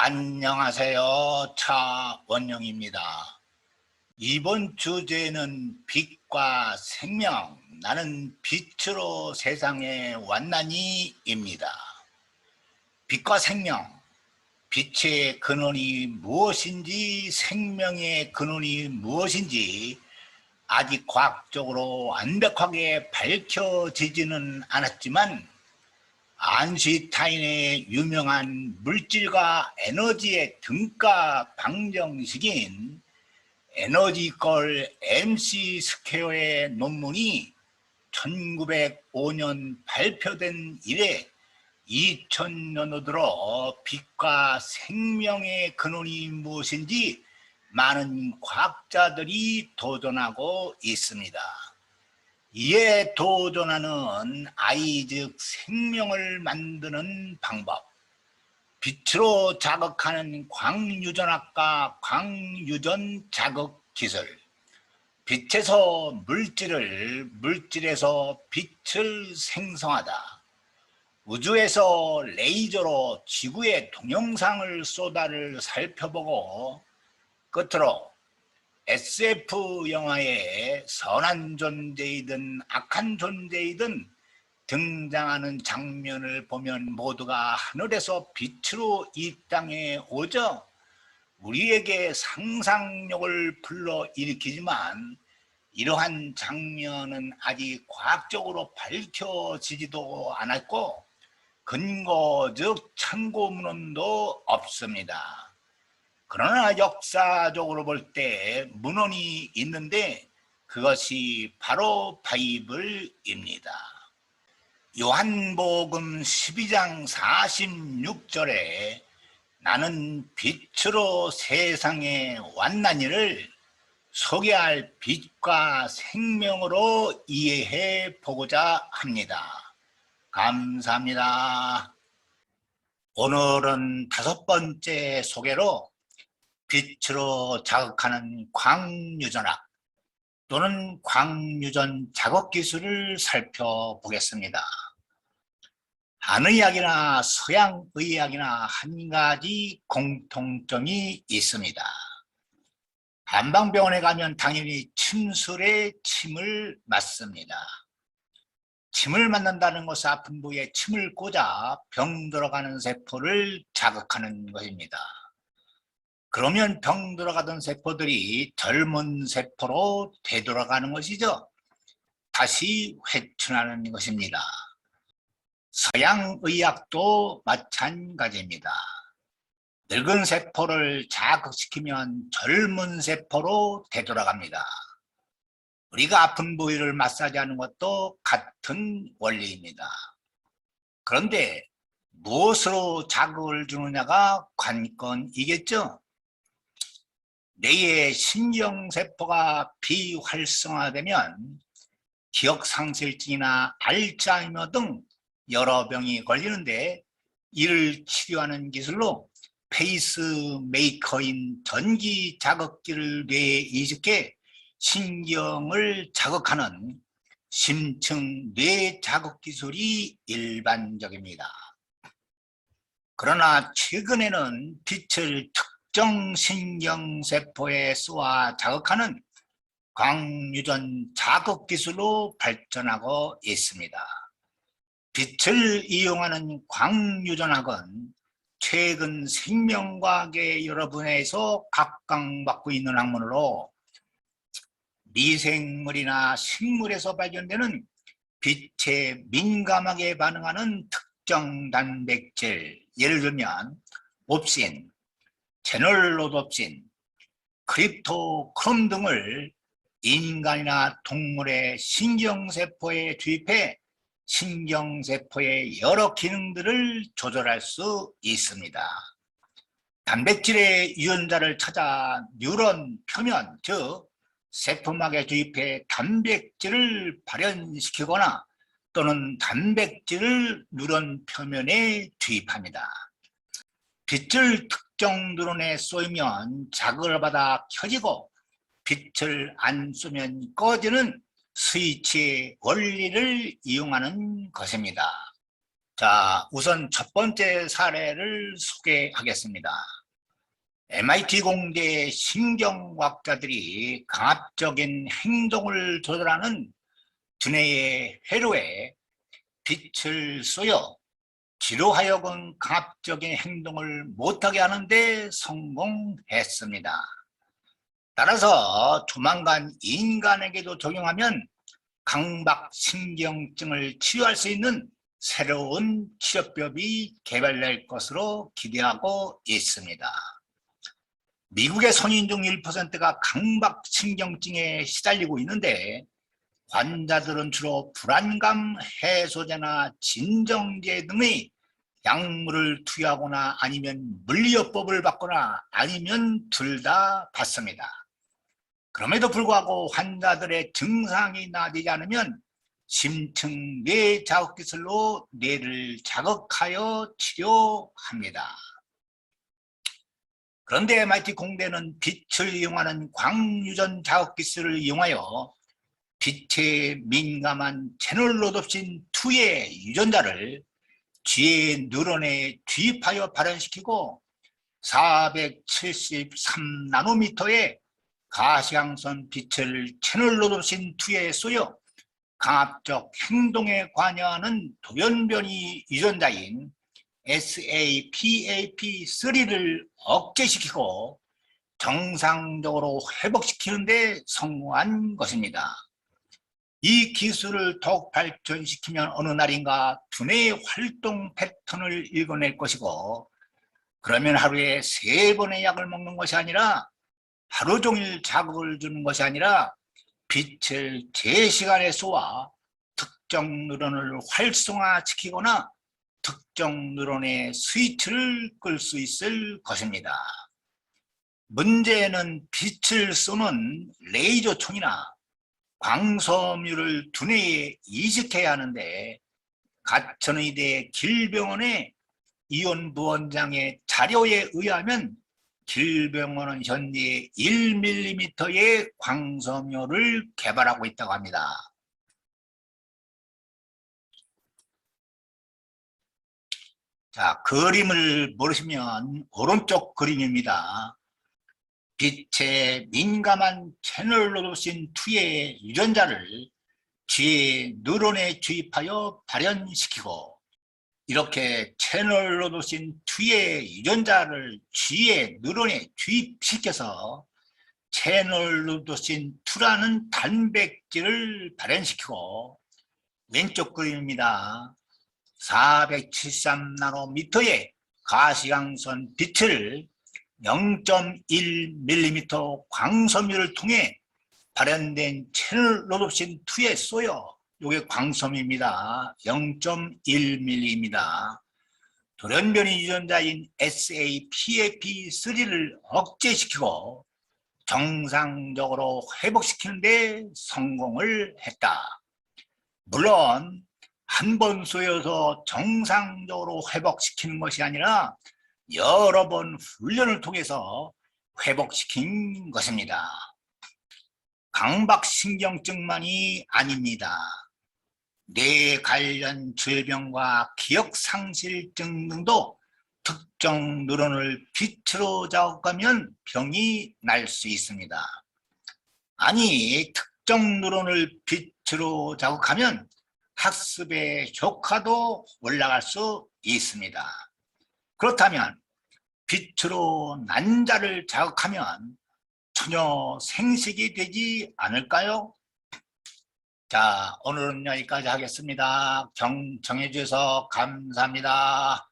안녕하세요. 차원영입니다. 이번 주제는 빛과 생명, 나는 빛으로 세상에 왔나니입니다. 빛과 생명, 빛의 근원이 무엇인지 생명의 근원이 무엇인지 아직 과학적으로 완벽하게 밝혀지지는 않았지만 아인슈타인의 유명한 물질과 에너지의 등가 방정식인 에너지걸 MC 스퀘어의 논문이 1905년 발표된 이래 2000년으로 들어 빛과 생명의 근원이 무엇인지 많은 과학자들이 도전하고 있습니다. 이에 도전하는 I 즉 생명을 만드는 방법, 빛으로 자극하는 광유전학과 광유전 자극 기술, 빛에서 물질을, 물질에서 빛을 생성하다, 우주에서 레이저로 지구의 동영상을 쏟아를 살펴보고 끝으로 SF 영화에 선한 존재이든 악한 존재이든 등장하는 장면을 보면 모두가 하늘에서 빛으로 이 땅에 오죠. 우리에게 상상력을 불러일으키지만 이러한 장면은 아직 과학적으로 밝혀지지도 않았고 근거적 참고문헌도 없습니다. 그러나 역사적으로 볼 때 문헌이 있는데 그것이 바로 바이블입니다. 요한복음 12장 46절에 나는 빛으로 세상에 왔나니를 소개할 빛과 생명으로 이해해 보고자 합니다. 감사합니다. 오늘은 5번째 소개로 빛으로 자극하는 광유전학 또는 광유전 자극 기술을 살펴보겠습니다. 한의학이나 서양의학이나 한 가지 공통점이 있습니다. 한방병원에 가면 당연히 침술에 침을 맞습니다. 침을 맞는다는 것은 아픈 부위에 침을 꽂아 병 들어가는 세포를 자극하는 것입니다. 그러면 병 들어가던 세포들이 젊은 세포로 되돌아가는 것이죠. 다시 회춘하는 것입니다. 서양의학도 마찬가지입니다. 늙은 세포를 자극시키면 젊은 세포로 되돌아갑니다. 우리가 아픈 부위를 마사지하는 것도 같은 원리입니다. 그런데 무엇으로 자극을 주느냐가 관건이겠죠. 뇌의 신경세포가 비활성화되면 기억상실증이나 알츠하이머 등 여러 병이 걸리는데 이를 치료하는 기술로 페이스메이커인 전기 자극기를 뇌에 이식해 신경을 자극하는 심층 뇌 자극 기술이 일반적입니다. 그러나 최근에는 빛을 특정 신경세포에 쏘아 자극하는 광유전 자극 기술로 발전하고 있습니다. 빛을 이용하는 광유전학은 최근 생명과학의 여러 분야에서 각광받고 있는 학문으로 미생물이나 식물에서 발견되는 빛에 민감하게 반응하는 특정 단백질, 예를 들면 옵신, 제널로놉신, 크립토크롬 등을 인간이나 동물의 신경세포에 주입해 신경세포의 여러 기능들을 조절할 수 있습니다. 단백질의 유전자를 찾아 뉴런 표면, 즉 세포막에 주입해 단백질을 발현시키거나 또는 단백질을 뉴런 표면에 주입합니다. 빛을 특정 뉴런에 쏘이면 자극을 받아 켜지고 빛을 안 쏘면 꺼지는 스위치의 원리를 이용하는 것입니다. 자, 우선 첫 번째 사례를 소개하겠습니다. MIT 공대 신경과학자들이 강압적인 행동을 조절하는 두뇌의 회로에 빛을 쏘여 쥐로 하여금 강압적인 행동을 못하게 하는데 성공했습니다. 따라서 조만간 인간에게도 적용하면 강박신경증을 치료할 수 있는 새로운 치료법이 개발될 것으로 기대하고 있습니다. 미국의 성인 중 1%가 강박신경증에 시달리고 있는데 환자들은 주로 불안감 해소제나 진정제 등의 약물을 투여하거나 아니면 물리요법을 받거나 아니면 둘 다 받습니다. 그럼에도 불구하고 환자들의 증상이 나아지지 않으면 심층 뇌 자극 기술로 뇌를 자극하여 치료합니다. 그런데 MIT 공대는 빛을 이용하는 광유전 자극 기술을 이용하여 빛에 민감한 채널로놉신 2의 유전자를 쥐의 뉴런에 주입하여 발현시키고 473나노미터의 가시광선 빛을 채널로놉신 2에 쏘여 강압적 행동에 관여하는 돌연변이 유전자인 SAPAP3를 억제시키고 정상적으로 회복시키는 데 성공한 것입니다. 이 기술을 더욱 발전시키면 어느 날인가 두뇌의 활동 패턴을 읽어낼 것이고, 그러면 하루에 3번의 약을 먹는 것이 아니라 하루 종일 자극을 주는 것이 아니라 빛을 제 시간에 쏘아 특정 뉴런을 활성화시키거나 특정 뉴런의 스위치를 끌 수 있을 것입니다. 문제는 빛을 쏘는 레이저 총이나 광섬유를 두뇌에 이식해야 하는데, 가천의대 길병원의 이온 부원장의 자료에 의하면 길병원은 현재 1mm의 광섬유를 개발하고 있다고 합니다. 자, 그림을 보시면 오른쪽 그림입니다. 빛에 민감한 채널로놉신 2의 유전자를 쥐의 뉴런에 주입하여 발현시키고, 이렇게 채널로놉신 2의 유전자를 쥐의 뉴런에 주입시켜서 채널로놉신 2라는 단백질을 발현시키고, 왼쪽 그림입니다. 473나노미터의 가시광선 빛을 0.1mm 광섬유를 통해 발현된 채널로놉신 2에 쏘여, 이게 광섬유입니다. 0.1mm입니다. 돌연변이 유전자인 SAPAP3를 억제시키고 정상적으로 회복시키는 데 성공을 했다. 물론 한 번 쏘여서 정상적으로 회복시키는 것이 아니라 여러 번 훈련을 통해서 회복시킨 것입니다. 강박신경증만이 아닙니다. 뇌 관련 질병과 기억상실증 등도 특정 뉴런을 빛으로 자극하면 병이 날 수 있습니다. 아니, 특정 뉴런을 빛으로 자극하면 학습의 효과도 올라갈 수 있습니다. 그렇다면 빛으로 난자를 자극하면 전혀 생식이 되지 않을까요? 자, 오늘은 여기까지 하겠습니다. 정해 주셔서 감사합니다.